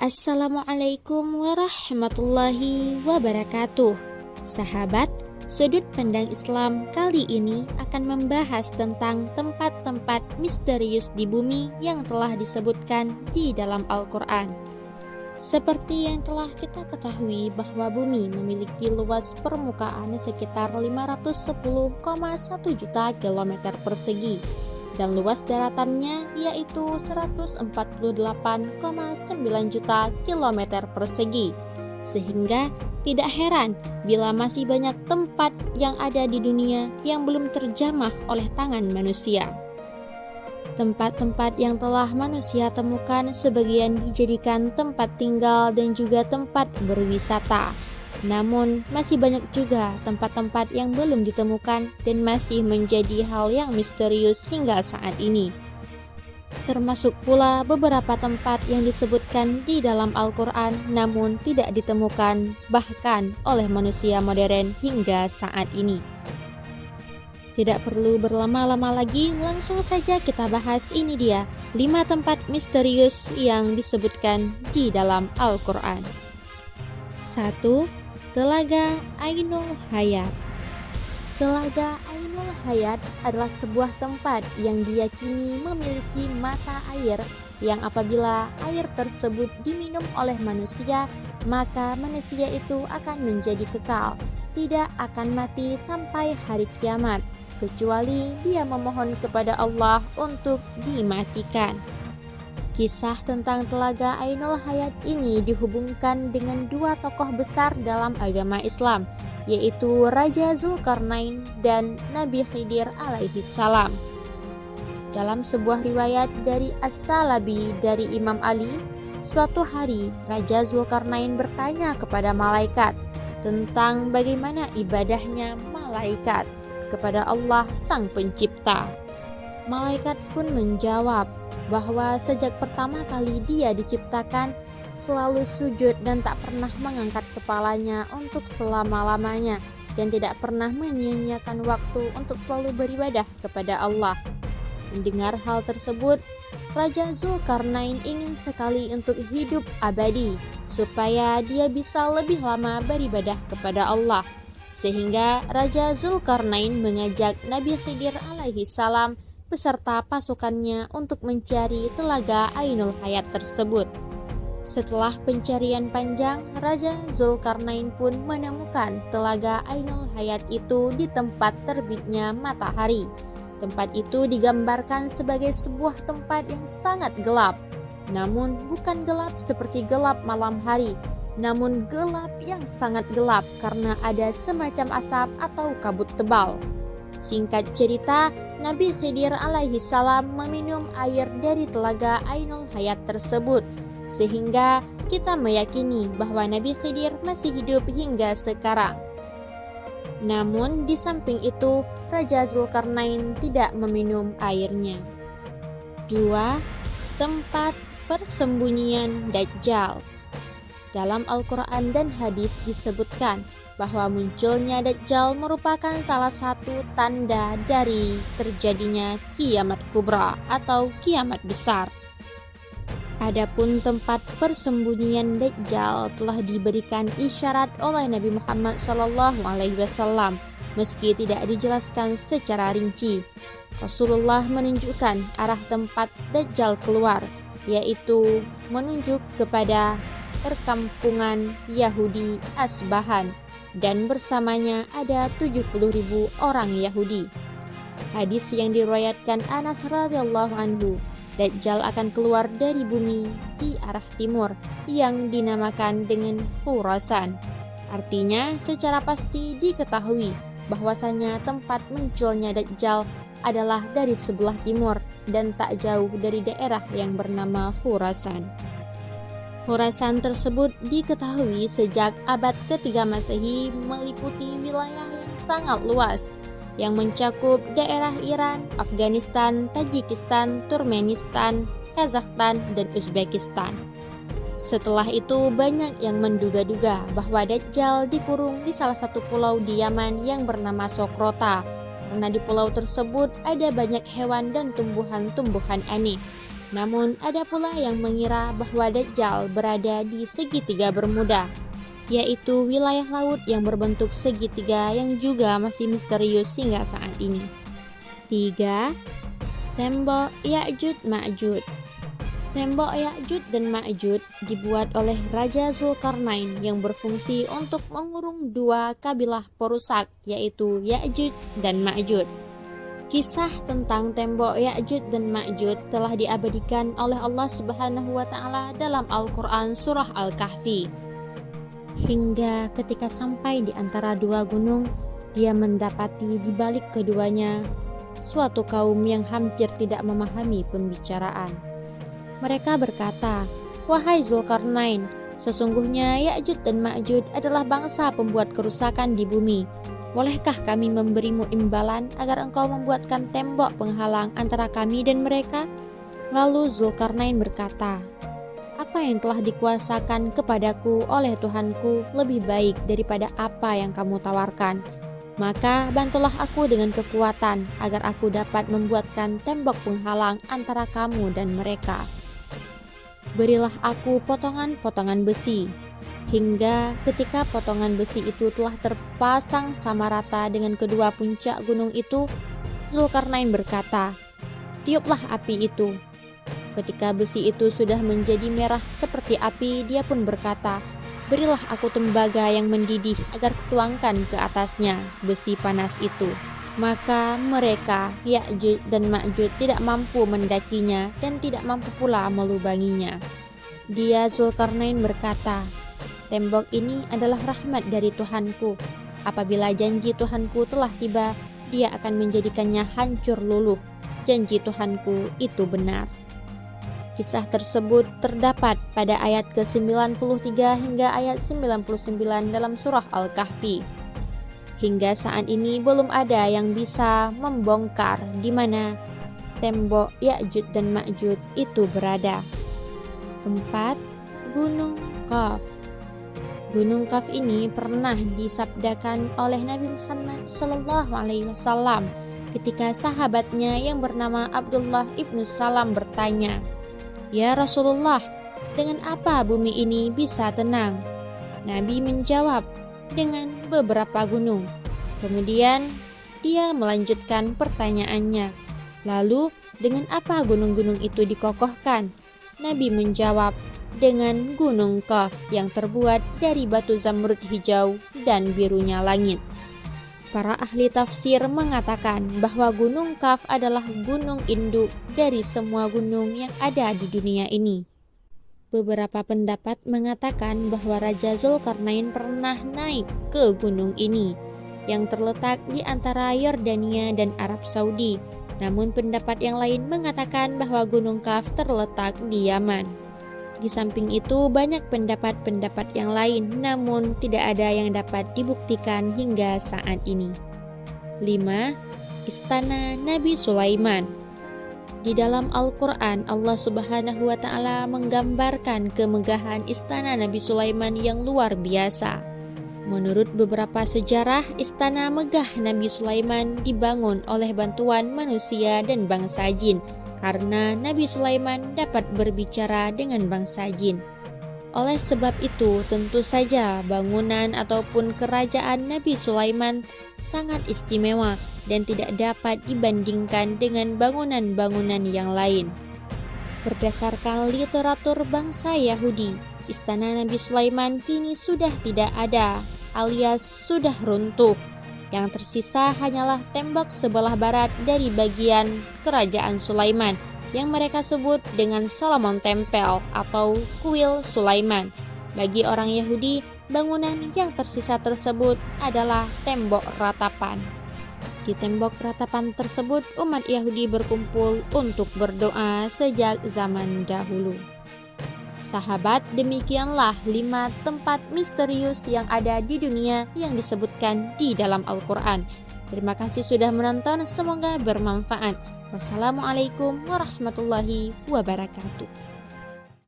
Assalamualaikum warahmatullahi wabarakatuh. Sahabat, sudut pandang Islam kali ini akan membahas tentang tempat-tempat misterius di bumi yang telah disebutkan di dalam Al-Quran. Seperti yang telah kita ketahui bahwa bumi memiliki luas permukaan sekitar 510,1 juta kilometer persegi dan luas daratannya yaitu 148,9 juta kilometer persegi. Sehingga tidak heran bila masih banyak tempat yang ada di dunia yang belum terjamah oleh tangan manusia. Tempat-tempat yang telah manusia temukan sebagian dijadikan tempat tinggal dan juga tempat berwisata. Namun, masih banyak juga tempat-tempat yang belum ditemukan dan masih menjadi hal yang misterius hingga saat ini. Termasuk pula beberapa tempat yang disebutkan di dalam Al-Quran namun tidak ditemukan bahkan oleh manusia modern hingga saat ini. Tidak perlu berlama-lama lagi, langsung saja kita bahas. Ini dia 5 tempat misterius yang disebutkan di dalam Al-Quran. 1. Telaga Ainul Hayat. Telaga Ainul Hayat adalah sebuah tempat yang diyakini memiliki mata air yang apabila air tersebut diminum oleh manusia, maka manusia itu akan menjadi kekal, tidak akan mati sampai hari kiamat, kecuali dia memohon kepada Allah untuk dimatikan. Kisah tentang Telaga Ainul Hayat ini dihubungkan dengan 2 tokoh besar dalam agama Islam, yaitu Raja Zulkarnain dan Nabi Khidir alaihi salam. Dalam sebuah riwayat dari As-Salabi dari Imam Ali, suatu hari Raja Zulkarnain bertanya kepada malaikat tentang bagaimana ibadahnya malaikat kepada Allah Sang Pencipta. Malaikat pun menjawab bahwa sejak pertama kali dia diciptakan selalu sujud dan tak pernah mengangkat kepalanya untuk selama-lamanya dan tidak pernah menyia-nyiakan waktu untuk selalu beribadah kepada Allah. Mendengar hal tersebut, Raja Zulkarnain ingin sekali untuk hidup abadi supaya dia bisa lebih lama beribadah kepada Allah. Sehingga Raja Zulkarnain mengajak Nabi Khidir alaihi salam beserta pasukannya untuk mencari Telaga Ainul Hayat tersebut. Setelah pencarian panjang, Raja Zulkarnain pun menemukan Telaga Ainul Hayat itu di tempat terbitnya matahari. Tempat itu digambarkan sebagai sebuah tempat yang sangat gelap. Namun bukan gelap seperti gelap malam hari, namun gelap yang sangat gelap karena ada semacam asap atau kabut tebal. Singkat cerita, Nabi Khidir alaihi salam meminum air dari Telaga Ainul Hayat tersebut, sehingga kita meyakini bahwa Nabi Khidir masih hidup hingga sekarang. Namun di samping itu, Raja Zulkarnain tidak meminum airnya. 2. Tempat persembunyian Dajjal. Dalam Al-Quran dan hadis disebutkan bahwa munculnya Dajjal merupakan salah satu tanda dari terjadinya kiamat kubra atau kiamat besar. Adapun tempat persembunyian Dajjal telah diberikan isyarat oleh Nabi Muhammad SAW, meski tidak dijelaskan secara rinci. Rasulullah menunjukkan arah tempat Dajjal keluar, yaitu menunjuk kepada perkampungan Yahudi Asbahan, dan bersamanya ada 70.000 orang Yahudi. Hadis yang diriwayatkan Anas radhiyallahu anhu, Dajjal akan keluar dari bumi di arah timur yang dinamakan dengan Khurasan. Artinya secara pasti diketahui bahwasanya tempat munculnya Dajjal adalah dari sebelah timur dan tak jauh dari daerah yang bernama Khurasan. Khurasan tersebut diketahui sejak abad ke-3 Masehi meliputi wilayah yang sangat luas yang mencakup daerah Iran, Afghanistan, Tajikistan, Turkmenistan, Kazakhstan, dan Uzbekistan. Setelah itu banyak yang menduga-duga bahwa Dajjal dikurung di salah satu pulau di Yaman yang bernama Sokrota, karena di pulau tersebut ada banyak hewan dan tumbuhan-tumbuhan aneh. Namun ada pula yang mengira bahwa Dajjal berada di segitiga Bermuda, yaitu wilayah laut yang berbentuk segitiga yang juga masih misterius hingga saat ini. 3. Tembok Ya'juj Ma'juj. Tembok Ya'juj dan Ma'juj dibuat oleh Raja Zulkarnain yang berfungsi untuk mengurung dua kabilah perusak, yaitu Ya'juj dan Ma'juj. Kisah tentang tembok Ya'juj dan Ma'juj telah diabadikan oleh Allah Subhanahu wa Ta'ala dalam Al-Quran Surah Al-Kahfi. Hingga ketika sampai di antara dua gunung, dia mendapati di balik keduanya suatu kaum yang hampir tidak memahami pembicaraan. Mereka berkata, "Wahai Zulkarnain, sesungguhnya Ya'juj dan Ma'juj adalah bangsa pembuat kerusakan di bumi. Bolehkah kami memberimu imbalan agar engkau membuatkan tembok penghalang antara kami dan mereka?" Lalu Zulkarnain berkata, "Apa yang telah dikuasakan kepadaku oleh Tuhanku lebih baik daripada apa yang kamu tawarkan. Maka bantulah aku dengan kekuatan agar aku dapat membuatkan tembok penghalang antara kamu dan mereka. Berilah aku potongan-potongan besi." Hingga ketika potongan besi itu telah terpasang sama rata dengan kedua puncak gunung itu, Zulkarnain berkata, "Tiuplah api itu." Ketika besi itu sudah menjadi merah seperti api, dia pun berkata, "Berilah aku tembaga yang mendidih agar kutuangkan ke atasnya besi panas itu." Maka mereka, Ya'juj dan Ma'juj, tidak mampu mendakinya dan tidak mampu pula melubanginya. Dia Zulkarnain berkata, "Tembok ini adalah rahmat dari Tuhanku. Apabila janji Tuhanku telah tiba, dia akan menjadikannya hancur luluh. Janji Tuhanku itu benar." Kisah tersebut terdapat pada ayat ke-93 hingga ayat 99 dalam surah Al-Kahfi. Hingga saat ini belum ada yang bisa membongkar di mana tembok Ya'juj dan Ma'juj itu berada. 4. Gunung Qaf. Gunung Qaf ini pernah disabdakan oleh Nabi Muhammad SAW ketika sahabatnya yang bernama Abdullah ibnu Salam bertanya, "Ya Rasulullah, dengan apa bumi ini bisa tenang?" Nabi menjawab, "Dengan beberapa gunung." Kemudian dia melanjutkan pertanyaannya, "Lalu dengan apa gunung-gunung itu dikokohkan?" Nabi menjawab, "Dengan gunung Qaf yang terbuat dari batu zamrud hijau dan birunya langit." Para ahli tafsir mengatakan bahwa gunung Qaf adalah gunung induk dari semua gunung yang ada di dunia ini. Beberapa pendapat mengatakan bahwa Raja Zulkarnain pernah naik ke gunung ini yang terletak di antara Yordania dan Arab Saudi. Namun pendapat yang lain mengatakan bahwa gunung Qaf terletak di Yaman. Di samping itu banyak pendapat-pendapat yang lain, namun tidak ada yang dapat dibuktikan hingga saat ini. 5. Istana Nabi Sulaiman. Di dalam Al-Quran, Allah Subhanahu wa Ta'ala menggambarkan kemegahan istana Nabi Sulaiman yang luar biasa. Menurut beberapa sejarah, istana megah Nabi Sulaiman dibangun oleh bantuan manusia dan bangsa jin, karena Nabi Sulaiman dapat berbicara dengan bangsa jin. Oleh sebab itu, tentu saja bangunan ataupun kerajaan Nabi Sulaiman sangat istimewa dan tidak dapat dibandingkan dengan bangunan-bangunan yang lain. Berdasarkan literatur bangsa Yahudi, istana Nabi Sulaiman kini sudah tidak ada, alias sudah runtuh. Yang tersisa hanyalah tembok sebelah barat dari bagian kerajaan Sulaiman yang mereka sebut dengan Solomon Temple atau Kuil Sulaiman. Bagi orang Yahudi, bangunan yang tersisa tersebut adalah tembok ratapan. Di tembok ratapan tersebut, umat Yahudi berkumpul untuk berdoa sejak zaman dahulu. Sahabat, demikianlah 5 tempat misterius yang ada di dunia yang disebutkan di dalam Al-Quran. Terima kasih sudah menonton, semoga bermanfaat. Wassalamualaikum warahmatullahi wabarakatuh.